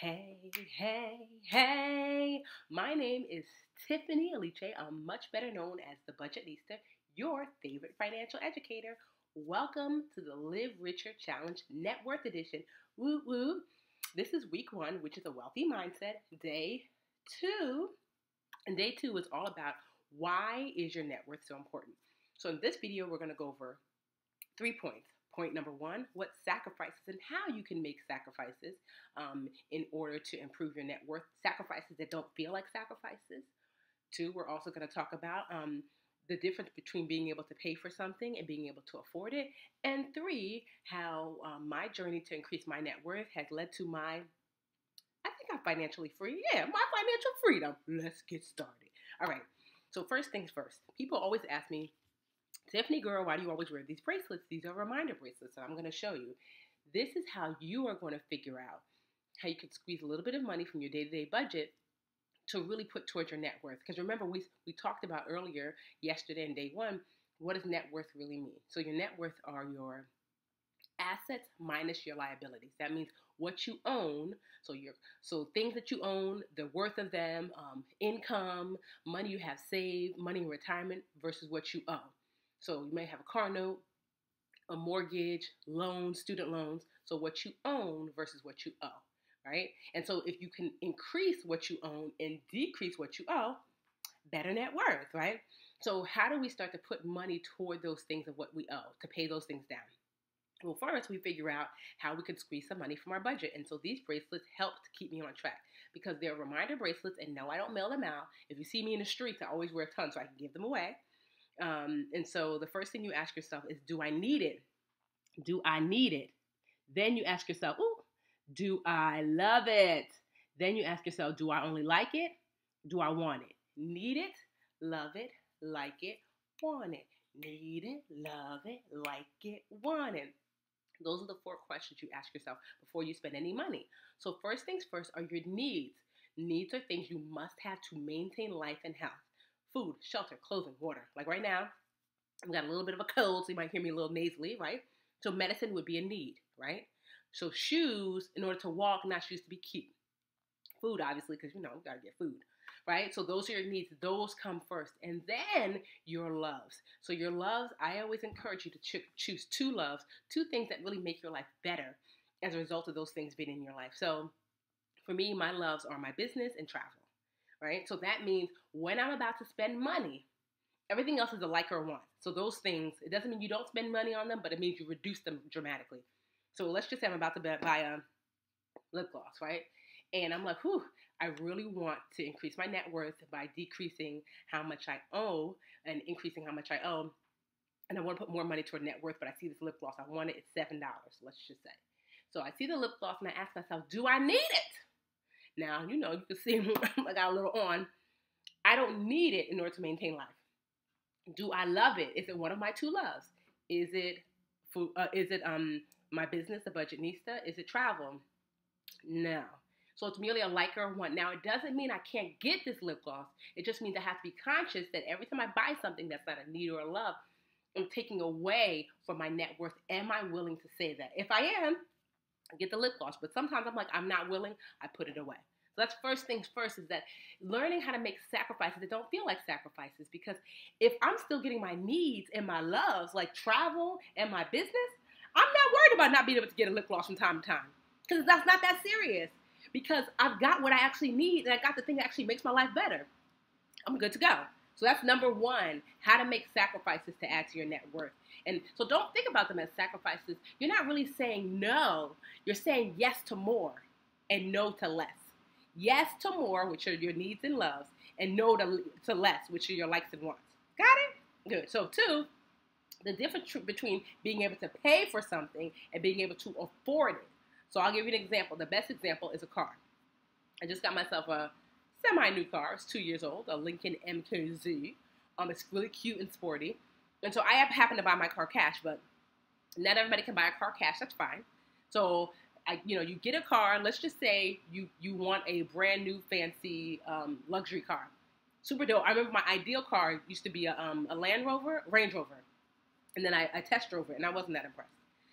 Hey, hey, hey. My name is Tiffany Aliche. I'm much better known as the Budgetnista, your favorite financial educator. Welcome to the Live Richer Challenge Net Worth Edition. Woo woo. This is week one, which is a wealthy mindset. Day two. And day two is all about why is your net worth so important. So in this video, we're going to go over 3 points. Point number one, what sacrifices and how you can make sacrifices in order to improve your net worth. Sacrifices that don't feel like sacrifices. Two, we're also going to talk about the difference between being able to pay for something and being able to afford it. And three, how my journey to increase my net worth has led to I think I'm financially free. Yeah, my financial freedom. Let's get started. All right. So first things first. People always ask me, Tiffany girl, why do you always wear these bracelets? These are reminder bracelets, and I'm going to show you. This is how you are going to figure out how you can squeeze a little bit of money from your day-to-day budget to really put towards your net worth. Because remember, we talked about earlier, yesterday in day one, what does net worth really mean? So your net worth are your assets minus your liabilities. That means what you own. So things that you own, the worth of them, income, money you have saved, money in retirement versus what you owe. So you may have a car note, a mortgage, loans, student loans. So what you own versus what you owe, right? And so if you can increase what you own and decrease what you owe, better net worth, right? So how do we start to put money toward those things of what we owe to pay those things down? Well, first we figure out how we could squeeze some money from our budget. And so these bracelets help to keep me on track because they're reminder bracelets. And no, I don't mail them out. If you see me in the streets, I always wear a ton so I can give them away. And so the first thing you ask yourself is, do I need it? Do I need it? Then you ask yourself, ooh, do I love it? Then you ask yourself, do I only like it? Do I want it? Need it, love it, like it, want it. Need it, love it, like it, want it. Those are the 4 questions you ask yourself before you spend any money. So first things first are your needs. Needs are things you must have to maintain life and health. Food, shelter, clothing, water. Like right now, I've got a little bit of a cold, so you might hear me a little nasally, right? So medicine would be a need, right? So shoes, in order to walk, not shoes to be cute. Food, obviously, because, you got to get food, right? So those are your needs. Those come first. And then your loves. So your loves, I always encourage you to choose 2 loves, 2 things that really make your life better as a result of those things being in your life. So for me, my loves are my business and travel. Right? So that means when I'm about to spend money, everything else is a like or a want. So those things, it doesn't mean you don't spend money on them, but it means you reduce them dramatically. So let's just say I'm about to buy a lip gloss, right? And I'm like, I really want to increase my net worth by decreasing how much I owe and increasing how much I owe. And I want to put more money toward net worth, but I see this lip gloss. I want it at $7, let's just say. So I see the lip gloss and I ask myself, do I need it? Now, you can see I got a little on. I don't need it in order to maintain life. Do I love it? Is it one of my 2 loves? Is it food? Is it my business, the Budgetnista? Is it travel? No. So it's merely a like or a want. Now, it doesn't mean I can't get this lip gloss. It just means I have to be conscious that every time I buy something that's not a need or a love, I'm taking away from my net worth. Am I willing to say that? If I am, I get the lip gloss, but sometimes I'm like, I'm not willing, I put it away. So that's first things first, is that learning how to make sacrifices that don't feel like sacrifices, because if I'm still getting my needs and my loves, like travel and my business, I'm not worried about not being able to get a lip gloss from time to time, because that's not that serious, because I've got what I actually need and I got the thing that actually makes my life better. I'm good to go. So that's number 1, how to make sacrifices to add to your net worth. And so don't think about them as sacrifices. You're not really saying no. You're saying yes to more and no to less. Yes to more, which are your needs and loves, and no to less, which are your likes and wants. Got it? Good. So 2, the difference between being able to pay for something and being able to afford it. So I'll give you an example. The best example is a car. I just got myself a semi-new car. It's 2 years old, a Lincoln MKZ. It's really cute and sporty. And so I happen to buy my car cash, but not everybody can buy a car cash. That's fine. So, you get a car. Let's just say you want a brand new fancy luxury car. Super dope. I remember my ideal car used to be a Range Rover. And then I test drove it, and I wasn't that impressed.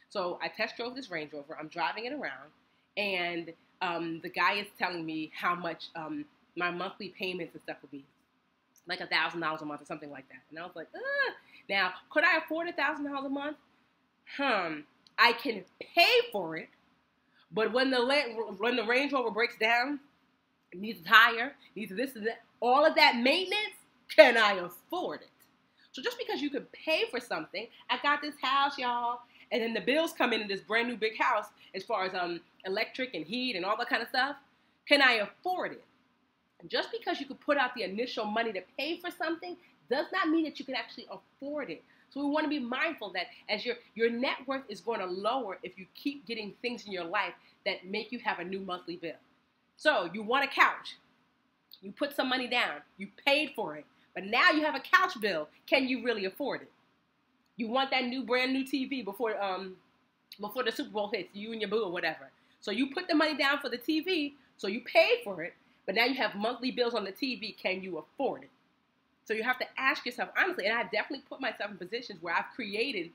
So I test drove this Range Rover. I'm driving it around, and the guy is telling me how much my monthly payments and stuff would be, like $1,000 a month or something like that. And I was like, ugh. Now, could I afford $1,000 a month? I can pay for it, but when the Range Rover breaks down, it needs a tire, needs this and that, all of that maintenance, can I afford it? So just because you can pay for something, I got this house, y'all, and then the bills come in this brand new big house as far as electric and heat and all that kind of stuff. Can I afford it? And just because you could put out the initial money to pay for something does not mean that you can actually afford it. So we want to be mindful that as your net worth is going to lower if you keep getting things in your life that make you have a new monthly bill. So you want a couch. You put some money down. You paid for it. But now you have a couch bill. Can you really afford it? You want that brand new TV before the Super Bowl hits, you and your boo or whatever. So you put the money down for the TV, so you paid for it, but now you have monthly bills on the TV. Can you afford it? So you have to ask yourself honestly, and I've definitely put myself in positions where I've created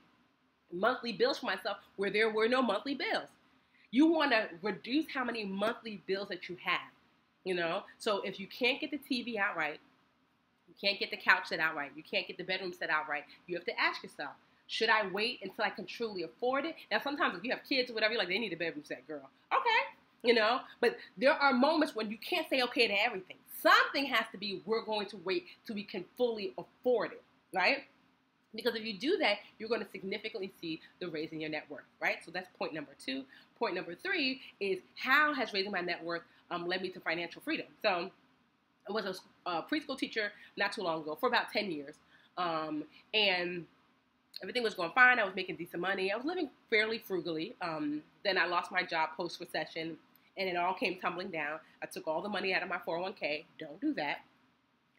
monthly bills for myself where there were no monthly bills. You want to reduce how many monthly bills that you have, So if you can't get the TV outright, you can't get the couch set outright, you can't get the bedroom set outright, you have to ask yourself, should I wait until I can truly afford it? Now, sometimes if you have kids or whatever, you're like, they need a bedroom set, girl. Okay, but there are moments when you can't say okay to everything. Something has to be, we're going to wait till we can fully afford it, right? Because if you do that, you're going to significantly see the raise in your net worth, right? So that's point number 2. Point number 3 is how has raising my net worth led me to financial freedom? So I was a preschool teacher not too long ago for about 10 years, and everything was going fine. I was making decent money. I was living fairly frugally. Then I lost my job post-recession, and it all came tumbling down. I took all the money out of my 401k. Don't do that.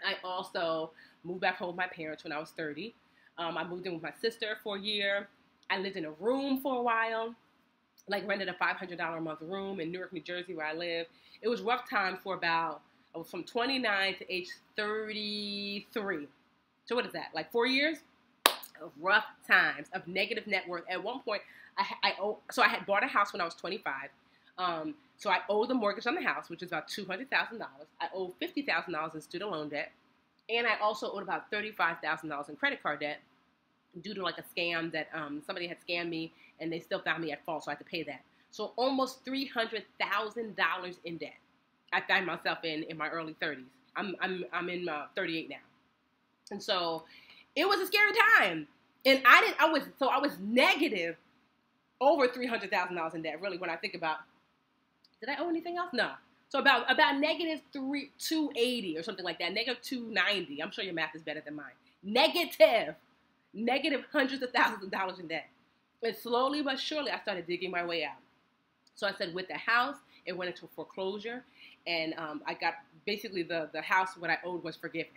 I also moved back home with my parents when I was 30. I moved in with my sister for a year. I lived in a room for a while, like rented a $500 a month room in Newark, New Jersey, where I live. It was rough time for I was from 29 to age 33. So what is that, like 4 years? Of rough times, of negative net worth. At one point, I had bought a house when I was 25. So I owed the mortgage on the house, which is about $200,000. I owed $50,000 in student loan debt. And I also owed about $35,000 in credit card debt due to like a scam that somebody had scammed me, and they still found me at fault, so I had to pay that. So almost $300,000 in debt. I found myself in my early 30s. I'm in 38 now, and so it was a scary time. And I was negative over $300,000 in debt. Really, when I think about, did I owe anything else? No. So about negative 280 or something like that, negative 290. I'm sure your math is better than mine. Negative hundreds of thousands of dollars in debt. And slowly but surely, I started digging my way out. So I said, with the house, it went into foreclosure, and I got basically the house, what I owed was forgiven.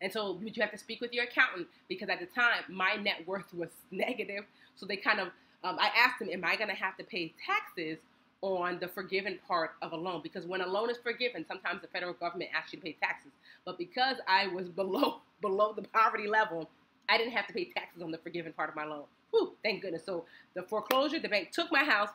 And so you have to speak with your accountant, because at the time my net worth was negative. So they kind of, I asked them, am I going to have to pay taxes on the forgiven part of a loan? Because when a loan is forgiven, sometimes the federal government asks you to pay taxes. But because I was below the poverty level, I didn't have to pay taxes on the forgiven part of my loan. Whew, thank goodness. So the foreclosure, the bank took my house,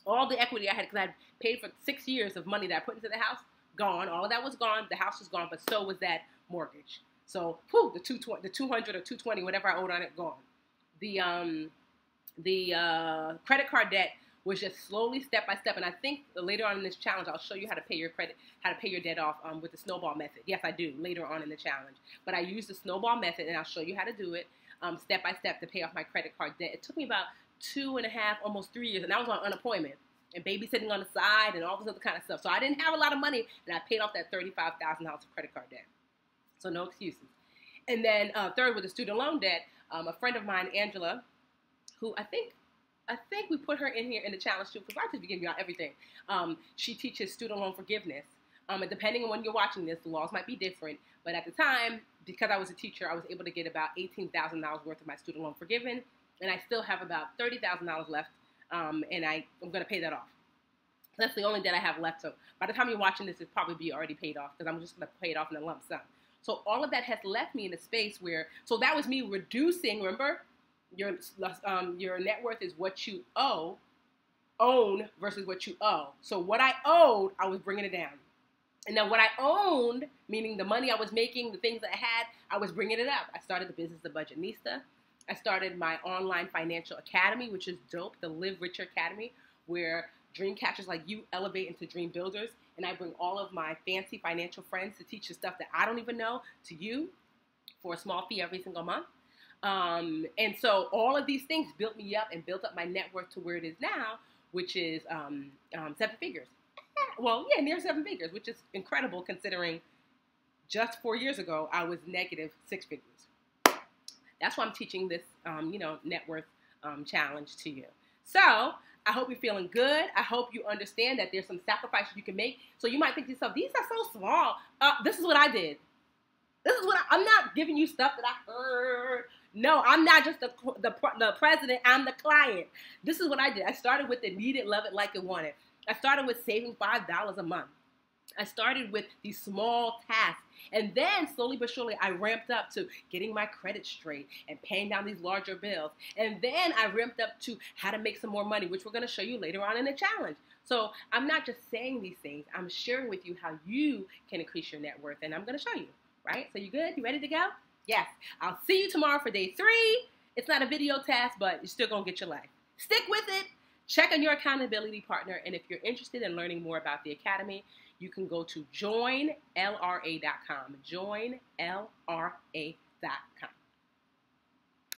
all the equity I had, because I had paid for 6 years of money that I put into the house, gone. All of that was gone. The house was gone, but so was that mortgage. So, the 200 or 220, whatever I owed on it, gone. The credit card debt was just slowly, step by step. And I think later on in this challenge, I'll show you how to pay your debt off with the snowball method. Yes, I do, later on in the challenge. But I use the snowball method, and I'll show you how to do it step by step to pay off my credit card debt. It took me about 2.5, almost 3 years, and I was on unemployment and babysitting on the side and all this other kind of stuff. So I didn't have a lot of money, and I paid off that $35,000 of credit card debt. So no excuses. And then third, with the student loan debt, a friend of mine, Angela, who I think we put her in here in the challenge too, because I just be giving y'all everything. She teaches student loan forgiveness. And depending on when you're watching this, the laws might be different. But at the time, because I was a teacher, I was able to get about $18,000 worth of my student loan forgiven. And I still have about $30,000 left, and I'm going to pay that off. That's the only debt I have left. So by the time you're watching this, it'll probably be already paid off, because I'm just going to pay it off in a lump sum. So all of that has left me in a space where, so that was me reducing, remember, your net worth is what you owe own versus what you owe. So what I owed, I was bringing it down. And then what I owned, meaning the money I was making, the things that I had, I was bringing it up. I started the business of Budgetnista. I started my online financial academy, which is dope, the Live Richer Academy, where dream catchers like you elevate into dream builders. And I bring all of my fancy financial friends to teach the stuff that I don't even know to you for a small fee every single month. And so all of these things built me up and built up my net worth to where it is now, which is 7 figures. Well, yeah, near 7 figures, which is incredible considering just 4 years ago, I was negative 6 figures. That's why I'm teaching this, net worth challenge to you. So I hope you're feeling good. I hope you understand that there's some sacrifices you can make. So you might think to yourself, these are so small. This is what I did. I'm not giving you stuff that I heard. No, I'm not just the president. I'm the client. This is what I did. I started with the need it, love it, like it, want it. I started with saving $5 a month. I started with these small tasks. And then slowly but surely, I ramped up to getting my credit straight and paying down these larger bills. And then I ramped up to how to make some more money, which we're going to show you later on in the challenge. So I'm not just saying these things. I'm sharing with you how you can increase your net worth. And I'm going to show you, right? So you good? You ready to go? Yes. I'll see you tomorrow for day 3. It's not a video task, but you're still going to get your life. Stick with it. Check on your accountability partner. And if you're interested in learning more about the academy, you can go to joinlra.com. Joinlra.com.